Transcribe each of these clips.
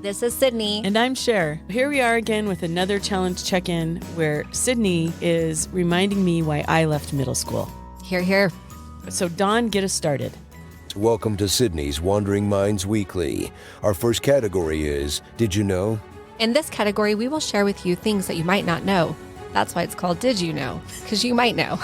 This is Sydney. And I'm Sher. Here we are again with another challenge check-in where Sydney is reminding me why I left middle school. Hear, hear. So Dawn, get us started. Welcome to Sydney's Wandering Minds Weekly. Our first category is, Did You Know? In this category, we will share with you things that you might not know. That's why it's called Did You Know? Because you might know.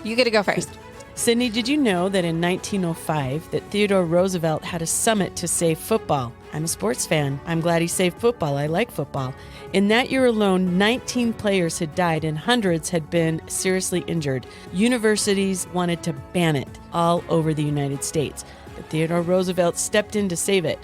You get to go first. Sydney, did you know that in 1905 that Theodore Roosevelt had a summit to save football? I'm a sports fan. I'm glad he saved football. I like football. In that year alone, 19 players had died and hundreds had been seriously injured. Universities wanted to ban it all over the United States, but Theodore Roosevelt stepped in to save it.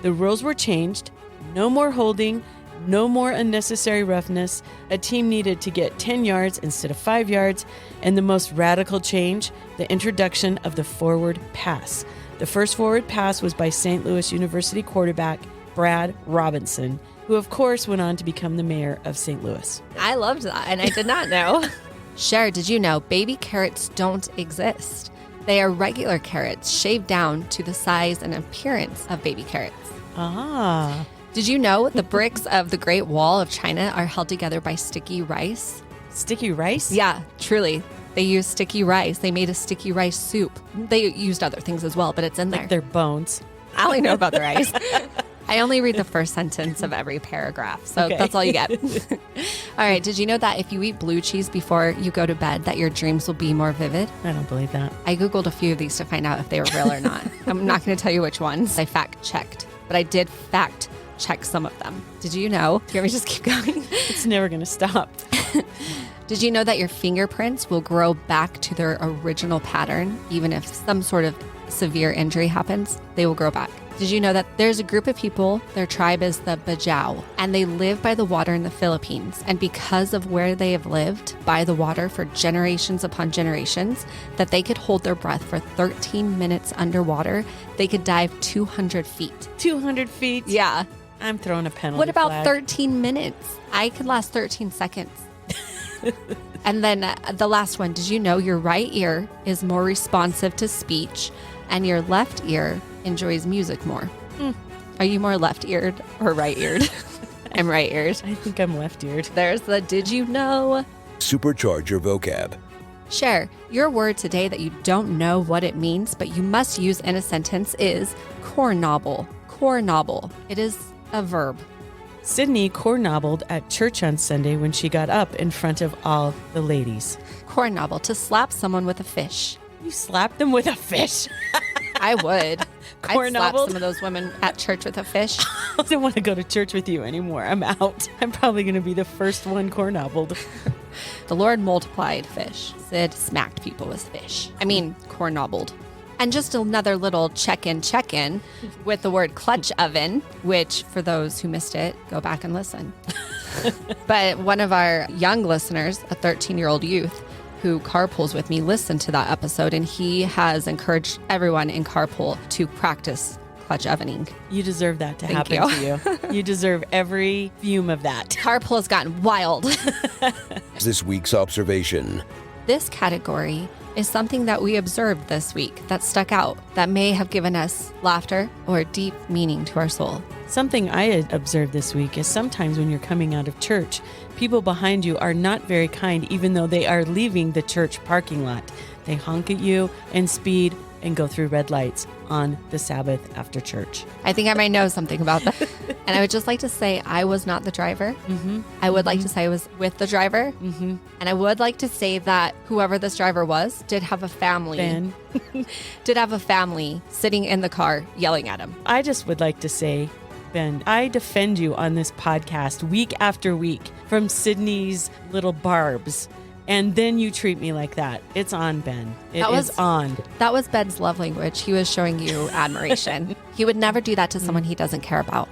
The rules were changed. No more holding. No more unnecessary roughness. A team needed to get 10 yards instead of 5 yards. And the most radical change, the introduction of the forward pass. The first forward pass was by St. Louis University quarterback Brad Robinson, who of course went on to become the mayor of St. Louis. I loved that, and I did not know. Sher, did you know baby carrots don't exist? They are regular carrots shaved down to the size and appearance of baby carrots. Ah. Did you know the bricks of the Great Wall of China are held together by sticky rice? Sticky rice? Yeah, truly. They used sticky rice. They made a sticky rice soup. They used other things as well, but it's in there. Like their bones. I only know about the rice. I only read the first sentence of every paragraph, so Okay. That's all you get. All right, did you know that if you eat blue cheese before you go to bed, that your dreams will be more vivid? I don't believe that. I Googled a few of these to find out if they were real or not. I'm not going to tell you which ones. I fact-checked, but I did fact-check some of them. Did you know? Do you want me to just keep going? It's never going to stop. Did you know that your fingerprints will grow back to their original pattern, even if some sort of severe injury happens? They will grow back. Did you know that there's a group of people, their tribe is the Bajau, and they live by the water in the Philippines. And because of where they have lived by the water for generations upon generations, that they could hold their breath for 13 minutes underwater, they could dive 200 feet. 200 feet? Yeah. I'm throwing a penalty What about flag. 13 minutes? I could last 13 seconds. And then the last one, did you know your right ear is more responsive to speech and your left ear enjoys music more? Are you more left-eared or right-eared? I'm right-eared. I think I'm left-eared. There's the did you know? Supercharge your vocab. Share your word today that you don't know what it means, but you must use in a sentence is cornobble. Cornobble. It is a verb. Sydney cornobbled at church on Sunday when she got up in front of all the ladies. Cornobble, to slap someone with a fish. You slapped them with a fish. I would. I'd slap Cornobbled? some of those women at church with a fish. I don't want to go to church with you anymore. I'm out. I'm probably going to be the first one cornobbled. The Lord multiplied fish. Sid smacked people with fish. I mean, cornobbled. And just another little check-in with the word clutch oven, which for those who missed it, go back and listen. But one of our young listeners, a 13-year-old youth who carpools with me, listened to that episode, and he has encouraged everyone in carpool to practice clutch ovening. You deserve that to Thank happen to you. You deserve every fume of that. Carpool has gotten wild. This week's observation. This category is something that we observed this week that stuck out, that may have given us laughter or deep meaning to our soul. Something I had observed this week is sometimes when you're coming out of church, people behind you are not very kind, even though they are leaving the church parking lot. They honk at you and speed and go through red lights on the Sabbath after church. I think I might know something about that. And I would just like to say I was not the driver. I would like to say I was with the driver. And I would like to say that whoever this driver was did have a family. Ben. Did have a family sitting in the car yelling at him. I just would like to say, Ben, I defend you on this podcast week after week from Sydney's little barbs. And then you treat me like that. It's on, Ben. It is on. That was Ben's love language. He was showing you admiration. He would never do that to someone he doesn't care about.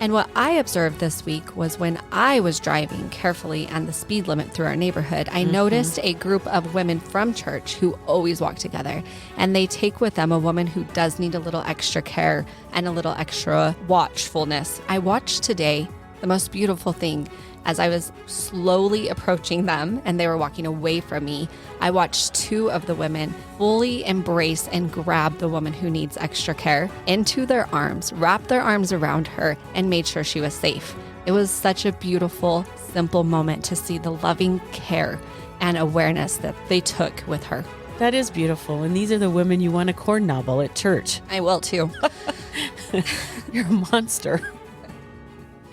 And what I observed this week was when I was driving carefully and the speed limit through our neighborhood, I noticed a group of women from church who always walk together, and they take with them a woman who does need a little extra care and a little extra watchfulness. I watched today The most beautiful thing, as I was slowly approaching them and they were walking away from me, I watched two of the women fully embrace and grab the woman who needs extra care into their arms, wrap their arms around her, and made sure she was safe. It was such a beautiful, simple moment to see the loving care and awareness that they took with her. That is beautiful. And these are the women you want to corn nobble at church. I will too. You're a monster.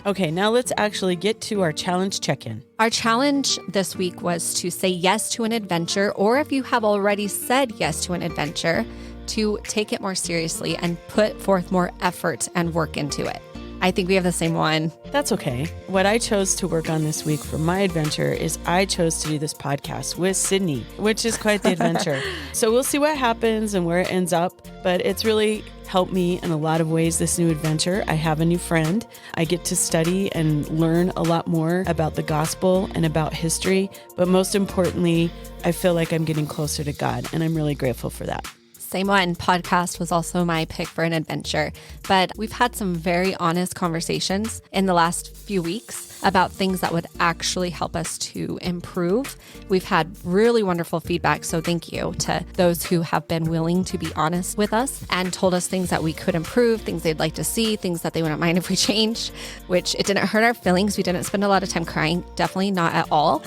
Okay, now let's actually get to our challenge check-in. Our challenge this week was to say yes to an adventure, or if you have already said yes to an adventure, to take it more seriously and put forth more effort and work into it. I think we have the same one. That's okay. What I chose to work on this week for my adventure is I chose to do this podcast with Sydney, which is quite the adventure. So we'll see what happens and where it ends up, but it's really helped me in a lot of ways, this new adventure. I have a new friend. I get to study and learn a lot more about the gospel and about history, but most importantly, I feel like I'm getting closer to God, and I'm really grateful for that. Same one. Podcast was also my pick for an adventure, but we've had some very honest conversations in the last few weeks about things that would actually help us to improve. We've had really wonderful feedback, so thank you to those who have been willing to be honest with us and told us things that we could improve, things they'd like to see, things that they wouldn't mind if we changed, which it didn't hurt our feelings. We didn't spend a lot of time crying. Definitely not at all.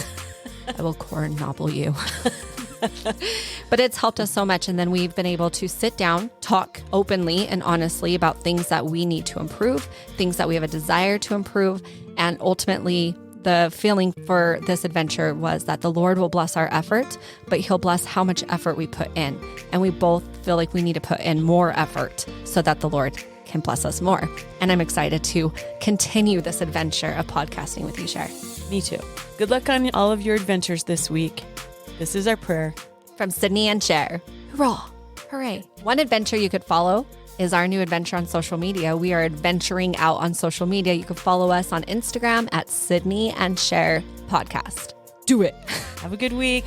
I will corn nobble you. But it's helped us so much. And then we've been able to sit down, talk openly and honestly about things that we need to improve, things that we have a desire to improve. And ultimately, the feeling for this adventure was that the Lord will bless our effort, but He'll bless how much effort we put in. And we both feel like we need to put in more effort so that the Lord can bless us more. And I'm excited to continue this adventure of podcasting with you, Sher. Me too. Good luck on all of your adventures this week. This is our prayer. From Sydney and Sher. Hurrah! Hooray! One adventure you could follow is our new adventure on social media. We are adventuring out on social media. You can follow us on Instagram at Sydney and Sher Podcast. Do it. Have a good week.